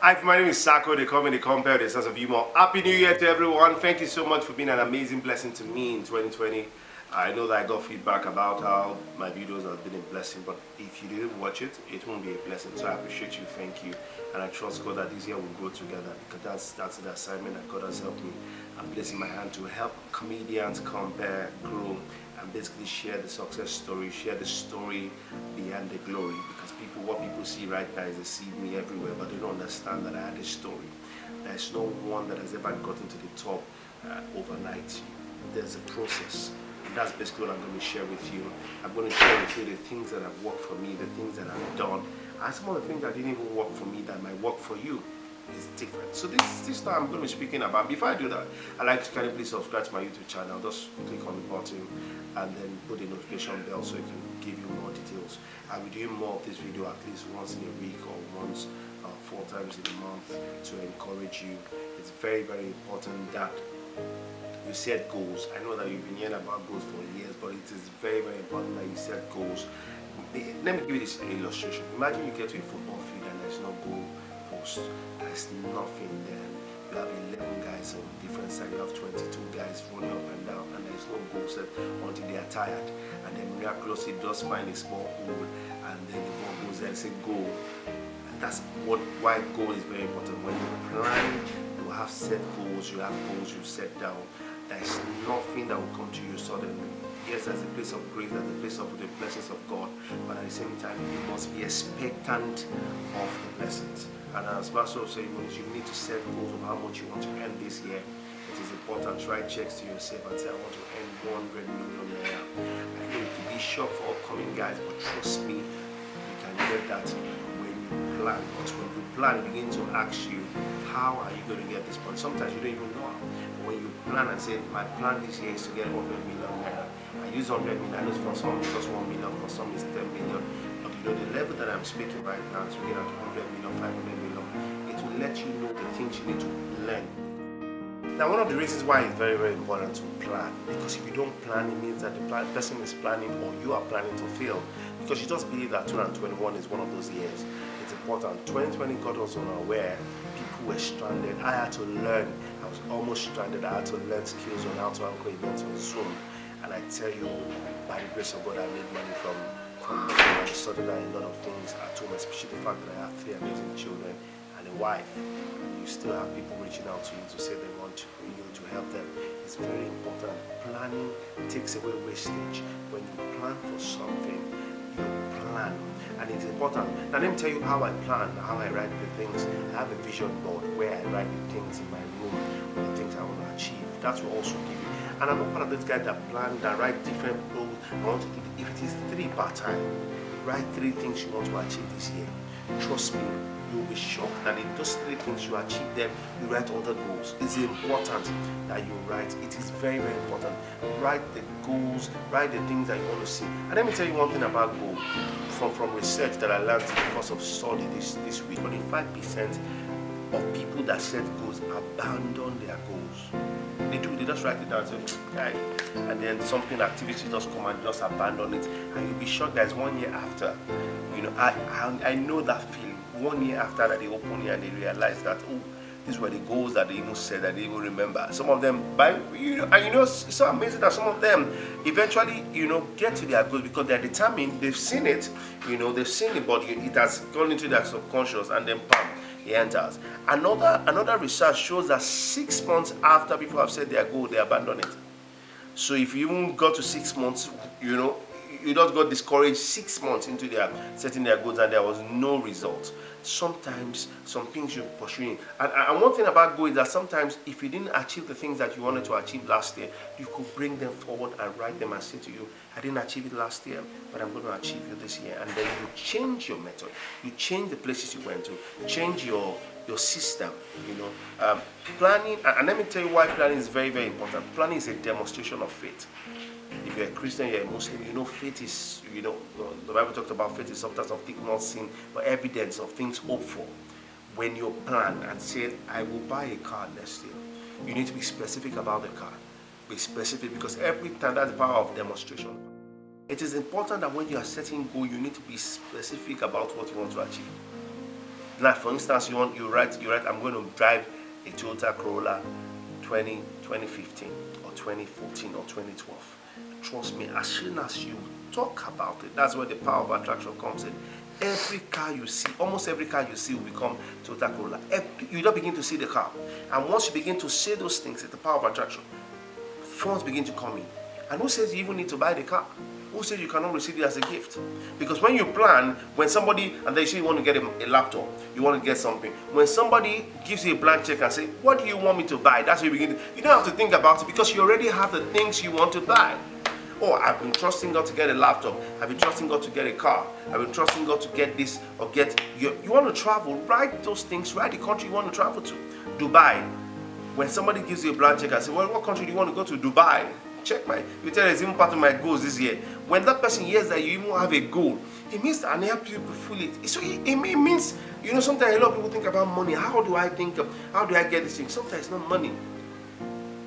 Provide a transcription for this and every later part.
Hi, my name is Sako. They call me the Compare, the sense of humor. Happy New Year to everyone. Thank you so much for being an amazing blessing to me in 2020. I know that I got feedback about how my videos have been a blessing, but if you didn't watch it, it won't be a blessing. So I appreciate you. Thank you. And I trust God that this year we'll grow together, because that's the assignment that God has helped me. I'm placing my hand to help comedians compare, grow, and basically share the success story, share the story behind the glory. Because what people see right now is they see me everywhere, but they don't understand that I had a story. There's no one that has ever gotten to the top overnight. There's a process. And that's basically what I'm going to share with you. I'm going to share with you the things that have worked for me, the things that I've done, and some of the things that didn't even work for me that might work for you. Is different. So this time I'm going to be speaking about. Before I do that, I'd like to kindly please subscribe to my YouTube channel. Just click on the button and then put the notification bell so it can give you more details. I'll be doing more of this video at least once in a week or once 4 times in a month to encourage you. It's very, very important that you set goals. I know that you've been hearing about goals for years, but it is very, very important that you set goals. Let me give you this illustration. Imagine you get to a football field and there's no goal post. There's nothing there. You have 11 guys on different sides. You have 22 guys running up and down, and there's no goal set until they are tired. And then miraculously just find a small hole, and then the ball goes there and say goal. And that's why goal is very important. When you plan, you have set goals. You have goals you set down. There's nothing that will come to you suddenly. Yes, there's a place of grace, there's a place of the blessings of God, but at the same time, you must be expectant of the blessings. And as Pastor said, you need to set goals of how much you want to earn this year. It is important. Write checks to yourself and say, I want to earn 100 million naira. I know it could be shock for upcoming guys, but trust me, you can get that when you plan. But when you plan, it begins to ask you, how are you going to get this point? Sometimes you don't even know. But when you plan and say, my plan this year is to get 100 million naira. I use 100 million. I know for some it's just 1 million, for some it's 10 million. But you know, the level that I'm speaking right now is to get at 100 million, 500 million. It will let you know the things you need to learn. Now, one of the reasons why it's very, very important to plan, because if you don't plan, it means that the person is planning or you are planning to fail. Because you just believe that 2021 is one of those years. It's important. 2020 got us unaware. People were stranded. I had to learn. I was almost stranded. I had to learn skills on how to anchor events on Zoom. And I tell you, by the grace of God, I made money from I studied a lot of things at home, especially the fact that I have 3 amazing children and a wife. And you still have people reaching out to you to say they want you to help them. It's very important. Planning takes away wastage. When you plan for something, you plan. And it's important. Now let me tell you how I plan, how I write the things. I have a vision board where I write the things in my room, the things I want to achieve. That will also give you. And I'm not part of those guys that plan, that write different goals. I want to do, if it is 3 per time, write 3 things you want to achieve this year. Trust me, you'll be shocked that in those 3 things you achieve them, you write other goals. It's important that you write. It is very, very important. Write the goals, write the things that you want to see. And let me tell you one thing about goals. From research that I learned because of study this week, only 5% of people that set goals abandon their goals. They do, they just write it down and say, okay. And then something, activity just come and just abandon it. And you'll be shocked that 1 year after, you know, I know that feeling. 1 year after that they open it and they realize that, oh, these were the goals that they even said that they even remember. Some of them, it's so amazing that some of them eventually, get to their goals because they're determined, they've seen it, they've seen it, but it has gone into their subconscious and then bam, it enters. Another research shows that 6 months after people have set their goal, they abandon it. So if you even got to 6 months, you just got discouraged 6 months into their setting their goals and there was no result. Sometimes some things you're pursuing, and one thing about goals is that sometimes if you didn't achieve the things that you wanted to achieve last year, you could bring them forward and write them and say to you, I didn't achieve it last year, but I'm going to achieve it this year. And then you change your method, you change the places you went to, change your system. Planning, and let me tell you why planning is very, very important. Planning is a demonstration of faith. If you're a Christian, you're a Muslim, faith is, the Bible talked about faith is substance of things not seen, but evidence of things hoped for. When you plan and say, I will buy a car next year, you need to be specific about the car. Be specific, because every time, that's the power of demonstration. It is important that when you are setting goal, you need to be specific about what you want to achieve. Now, for instance, you write, I'm going to drive a Toyota Corolla 2015 or 2014 or 2012. Trust me, as soon as you talk about it, that's where the power of attraction comes in. Every car you see, almost every car you see will become Toyota Corolla. You don't begin to see the car. And once you begin to say those things, it's the power of attraction. Funds begin to come in. And who says you even need to buy the car? Who says you cannot receive it as a gift? Because when you plan, when somebody, and they say you want to get a laptop, you want to get something, when somebody gives you a blank check and say, what do you want me to buy? That's where you begin to, you don't have to think about it because you already have the things you want to buy. Oh, I've been trusting God to get a laptop. I've been trusting God to get a car. I've been trusting God to get this or get, you want to travel, write those things, write the country you want to travel to. Dubai. When somebody gives you a blank check and say, well, what country do you want to go to? Dubai. Check you tell it's even part of my goals this year. When that person hears that you even have a goal, it means that and help you fulfill it. So it means, sometimes a lot of people think about money. How do I get this thing? Sometimes it's not money.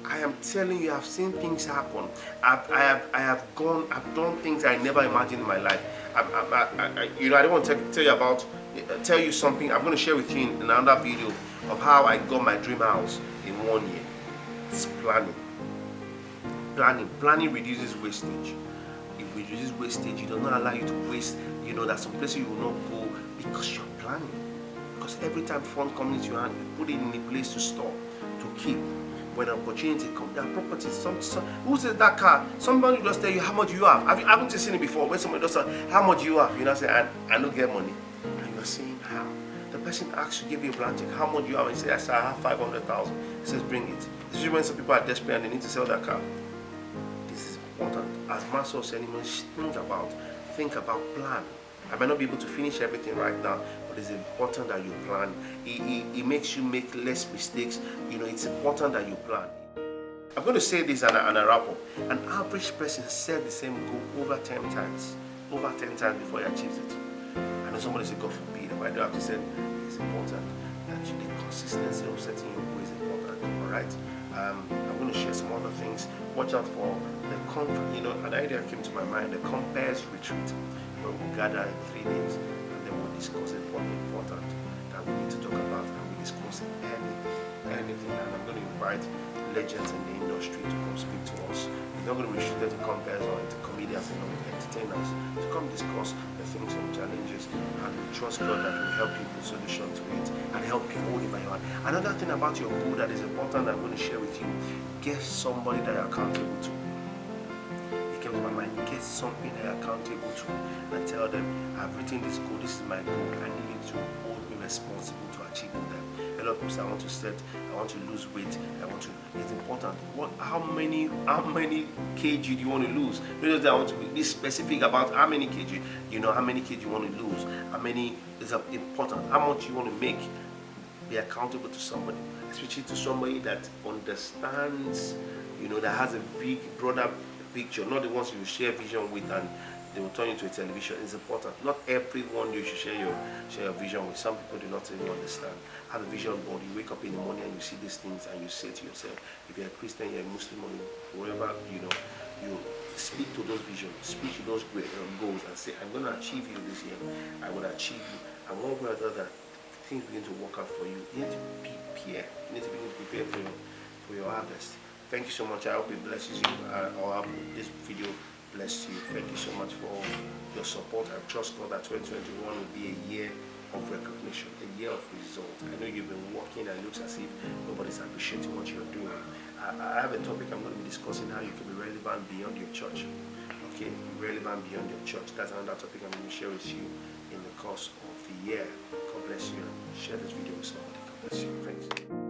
I am telling you, I've seen things happen. I've done things I never imagined in my life. I don't want to tell you something. I'm going to share with you in another video of how I got my dream house in 1 year. It's planning. Planning reduces wastage. It reduces wastage. It does not allow you to waste. That some places you will not go because you're planning. Because every time funds come into your hand, you put it in a place to store, to keep. When an opportunity comes, there are properties. Who says that car? Somebody just tell you how much you have. Haven't you seen it before? When somebody just say how much you have, say I don't get money, and you are saying how. The person asks you, give you a blank check, how much you have, and you say I have 500,000. He says bring it. This is when some people are desperate and they need to sell that car. This is important. As Master of Ceremonies, think about plan. I might not be able to finish everything right now, but it's important that you plan. It makes you make less mistakes. It's important that you plan. I'm going to say this and I wrap up. An average person set the same goal over 10 times. Over 10 times before he achieves it. I know somebody said, God forbid, but I don't have to say it's important. That the consistency of setting your goal is important. Alright? I'm going to share some other things. Watch out for the an idea came to my mind, the compares retreat, where we'll gather in 3 days and then we'll discuss what's important that we need to talk about, and we discuss anything. And I'm going to invite legends in the industry to come speak to us. It's not going to be restricted to compares or to comedians and entertainers, to come discuss the things and challenges, and we trust God that will help you with solution to it and help you hold it by your hand. Another thing about your goal that is important that I'm going to share with you, get somebody that you're accountable to. It came to my mind, get something that you're accountable to and tell them, I've written this goal, this is my goal, I need you to hold me responsible to achieving them. A lot of people say, I want to lose weight, it's important. How many kg do you want to lose? Not that I want to be specific about how many kg, how many kg you want to lose, how many is important, how much you want to make. Be accountable to somebody, especially to somebody that understands, that has a big, broader picture, not the ones you share vision with and they will turn into a television. It's important. Not everyone you should share your vision with. Some people do not even understand. Have a vision board. You wake up in the morning and you see these things and you say to yourself, if you're a Christian, you're a Muslim, or wherever, you speak to those visions, speak to those great goals and say, I'm going to achieve you this year. I will achieve you. And one way or the other, things begin to work out for you. You need to prepare. You need to begin to prepare for your harvest. Thank you so much. I hope it blesses you. I hope this video bless you. Thank you so much for your support. I trust God that 2021 will be a year of recognition, a year of result. I know you've been working and it looks as if nobody's appreciating what you're doing. I have a topic I'm going to be discussing, how you can be relevant beyond your church. Okay, relevant beyond your church. That's another topic I'm going to share with you in the course of the year. God bless you. Share this video with somebody. God bless you. Thanks.